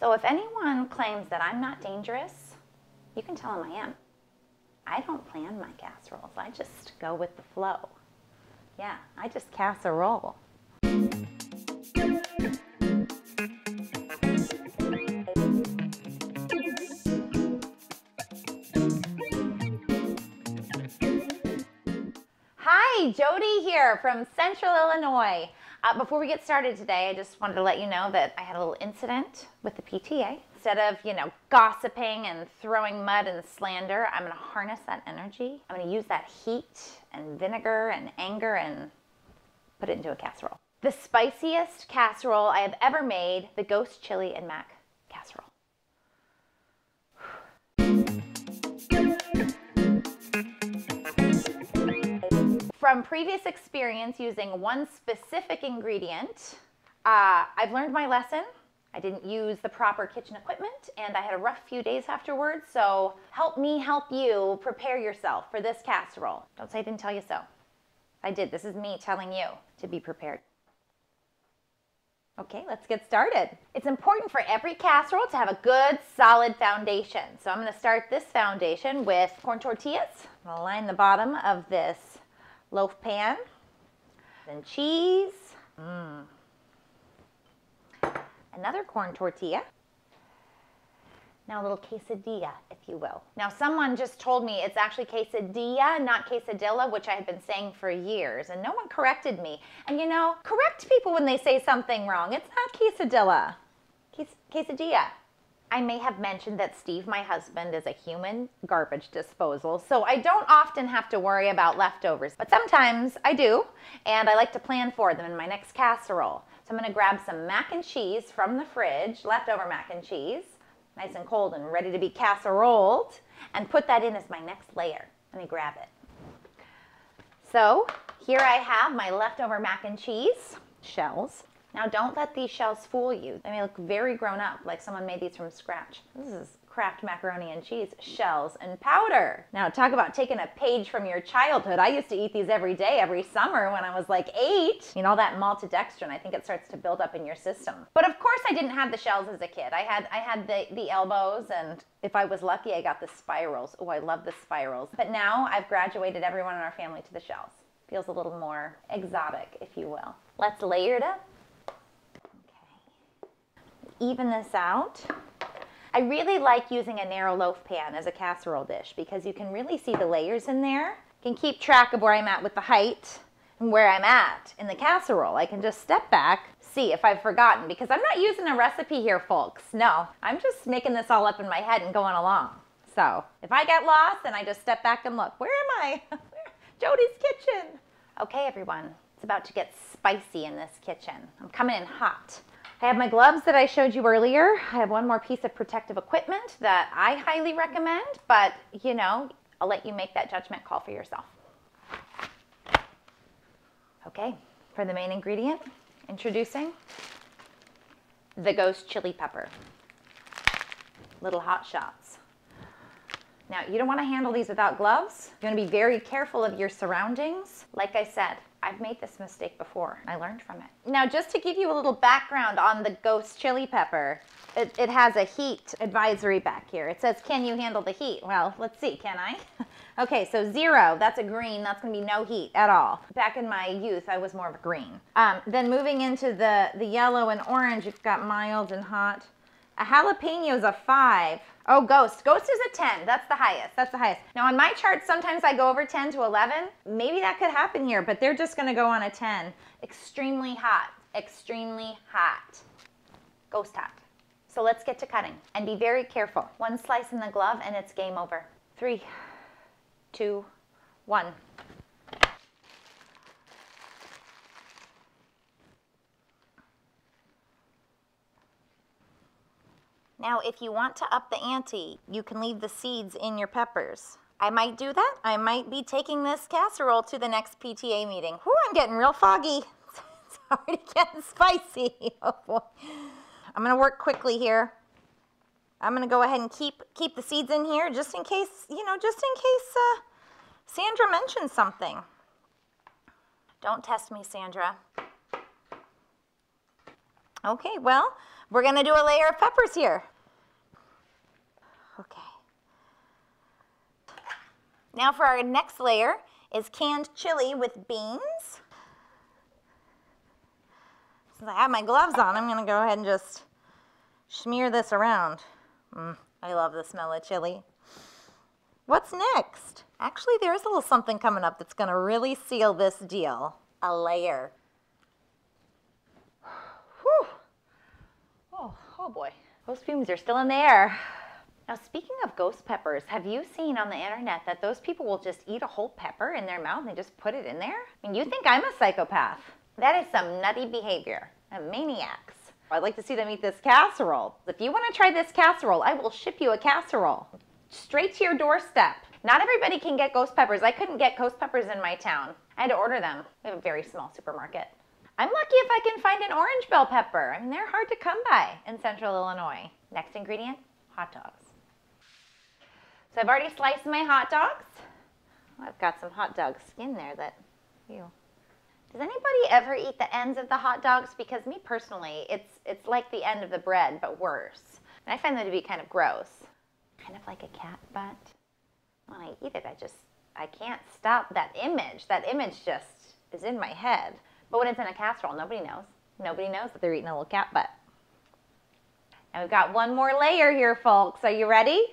So if anyone claims that I'm not dangerous, you can tell them I am. I don't plan my casseroles. I just go with the flow. Yeah, I just casserole. Hi, Jody here from Central Illinois. Before we get started today, I just wanted to let you know that I had a little incident with the PTA. Instead of, gossiping and throwing mud and slander, I'm going to harness that energy. I'm going to use that heat and vinegar and anger and put it into a casserole. The spiciest casserole I have ever made, the ghost chili and mac casserole. From previous experience using one specific ingredient, I've learned my lesson. I didn't use the proper kitchen equipment and I had a rough few days afterwards, so help me help you prepare yourself for this casserole. Don't say I didn't tell you so. I did. This is me telling you to be prepared. Okay, let's get started. It's important for every casserole to have a good, solid foundation. So I'm going to start this foundation with corn tortillas. I'm going to line the bottom of this loaf pan, then cheese, another corn tortilla, now a little quesadilla, if you will. Now someone just told me it's actually quesadilla, not quesadilla, which I had been saying for years, and no one corrected me. And correct people when they say something wrong. It's not quesadilla, quesadilla. I may have mentioned that Steve, my husband, is a human garbage disposal, so I don't often have to worry about leftovers, but sometimes I do, and I like to plan for them in my next casserole. So I'm going to grab some mac and cheese from the fridge, leftover mac and cheese, nice and cold and ready to be casseroled, and put that in as my next layer. Let me grab it. So here I have my leftover mac and cheese shells. Now don't let these shells fool you. They may look very grown up, like someone made these from scratch. This is Kraft macaroni and cheese shells and powder. Now talk about taking a page from your childhood. I used to eat these every day, every summer when I was like 8. All that maltodextrin, I think it starts to build up in your system. But of course I didn't have the shells as a kid. I had the elbows, and if I was lucky, I got the spirals. Oh, I love the spirals. But now I've graduated everyone in our family to the shells. Feels a little more exotic, if you will. Let's layer it up. Even this out. I really like using a narrow loaf pan as a casserole dish because you can really see the layers in there. You can keep track of where I'm at with the height and where I'm at in the casserole. I can just step back, see if I've forgotten, because I'm not using a recipe here, folks. No, I'm just making this all up in my head and going along. So if I get lost, then I just step back and look. Where am I? Jody's kitchen. Okay, everyone, it's about to get spicy in this kitchen. I'm coming in hot. I have my gloves that I showed you earlier. I have one more piece of protective equipment that I highly recommend, but I'll let you make that judgment call for yourself. Okay, for the main ingredient, introducing the ghost chili pepper. Little hot shots. Now, you don't want to handle these without gloves. You want to be very careful of your surroundings. Like I said, I've made this mistake before. I learned from it. Now, just to give you a little background on the ghost chili pepper, it has a heat advisory back here. It says, can you handle the heat? Well, let's see, can I? Okay, so 0, that's a green. That's going to be no heat at all. Back in my youth, I was more of a green. Then moving into the yellow and orange, you've got mild and hot. A jalapeno is a 5. Oh, ghost. Ghost is a 10. That's the highest. That's the highest. Now, on my chart, sometimes I go over 10 to 11. Maybe that could happen here, but they're just going to go on a 10. Extremely hot. Extremely hot. Ghost hot. So let's get to cutting. And be very careful. One slice in the glove, and it's game over. 3, 2, 1. Now, if you want to up the ante, you can leave the seeds in your peppers. I might do that. I might be taking this casserole to the next PTA meeting. Whew, I'm getting real foggy. It's already getting spicy. Oh boy. I'm going to work quickly here. I'm going to go ahead and keep the seeds in here just in case, Sandra mentions something. Don't test me, Sandra. Okay, well, We're gonna do a layer of peppers here. Okay. Now for our next layer is canned chili with beans. Since I have my gloves on, I'm gonna go ahead and just smear this around. I love the smell of chili. What's next? Actually, there's a little something coming up that's gonna really seal this deal. A layer. Whew. Oh boy. Those fumes are still in the air. Now, speaking of ghost peppers, have you seen on the internet that those people will just eat a whole pepper in their mouth and they just put it in there? I mean, you think I'm a psychopath. That is some nutty behavior of maniacs. I'd like to see them eat this casserole. If you want to try this casserole, I will ship you a casserole straight to your doorstep. Not everybody can get ghost peppers. I couldn't get ghost peppers in my town. I had to order them. We have a very small supermarket. I'm lucky if I can find an orange bell pepper. I mean, they're hard to come by in central Illinois. Next ingredient, hot dogs. So I've already sliced my hot dogs. I've got some hot dog skin there that, ew. Does anybody ever eat the ends of the hot dogs? Because me personally, it's like the end of the bread, but worse. And I find them to be kind of gross. Kind of like a cat butt. When I eat it, I can't stop that image. That image just is in my head. But when it's in a casserole, nobody knows. Nobody knows that they're eating a little cat butt. And we've got one more layer here, folks. Are you ready?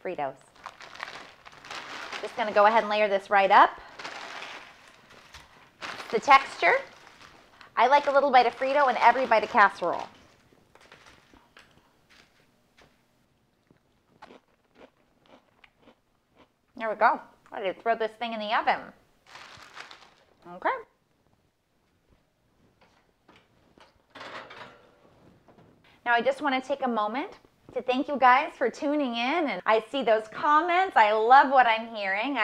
Fritos. Just gonna go ahead and layer this right up. The texture, I like a little bite of Frito and every bite of casserole. There we go. Ready to throw this thing in the oven. Okay. Now I just want to take a moment to thank you guys for tuning in, and I see those comments. I love what I'm hearing.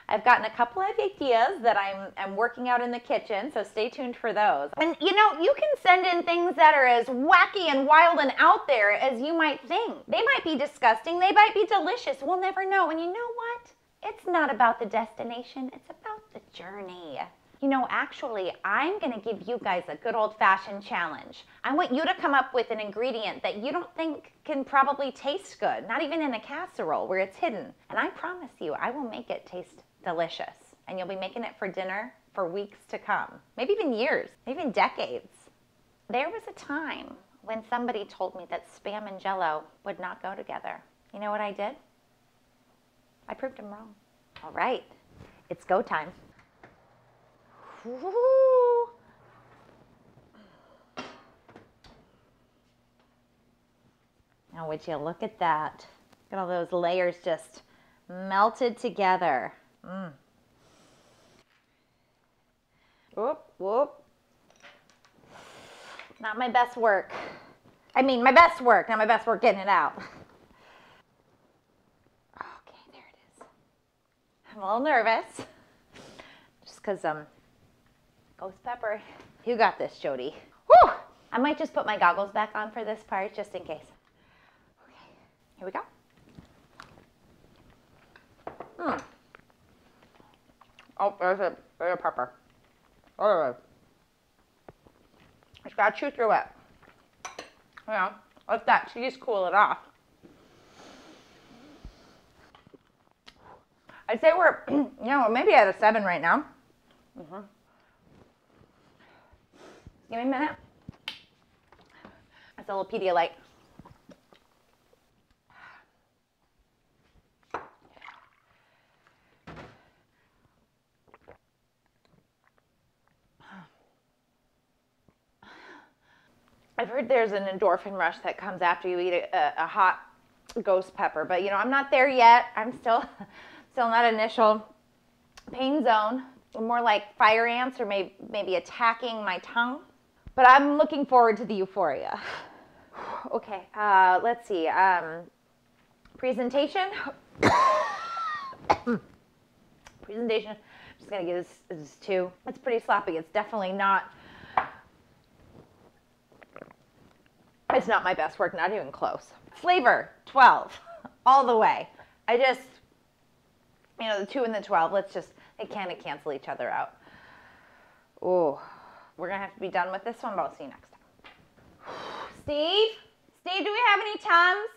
I've gotten a couple of ideas that I'm working out in the kitchen, so stay tuned for those. And you know, you can send in things that are as wacky and wild and out there as you might think. They might be disgusting, they might be delicious, we'll never know. And you know what? It's not about the destination, it's about the journey. You know, actually, I'm gonna give you guys a good old-fashioned challenge. I want you to come up with an ingredient that you don't think can probably taste good, not even in a casserole where it's hidden. And I promise you, I will make it taste delicious. And you'll be making it for dinner for weeks to come. Maybe even years, maybe even decades. There was a time when somebody told me that Spam and Jell-O would not go together. You know what I did? I proved them wrong. All right, it's go time. Woo. Now would you look at that? Look at all those layers just melted together. Whoop, whoop. Not my best work. I mean, my best work, not my best work getting it out. Okay, there it is. I'm a little nervous. Just because, ghost pepper. You got this, Jody. Whew! I might just put my goggles back on for this part, just in case. Okay, here we go. Oh, there's a pepper. Oh, just gotta chew through it. You know, let that cheese cool it off. I'd say we're, you know, maybe at a 7 right now. Give me a minute. That's a little Pedialyte. I've heard there's an endorphin rush that comes after you eat a hot ghost pepper, but you know, I'm not there yet. I'm still in that initial pain zone, more like fire ants or maybe attacking my tongue. But I'm looking forward to the euphoria. Okay, let's see. Presentation. Presentation. I'm just gonna give this 2. It's pretty sloppy. It's definitely not. It's not my best work, not even close. Flavor, 12, all the way. I just, you know, the 2 and the 12, they kind of cancel each other out. Ooh, we're gonna have to be done with this one, but I'll see you next time. Steve? Steve, do we have any Tums?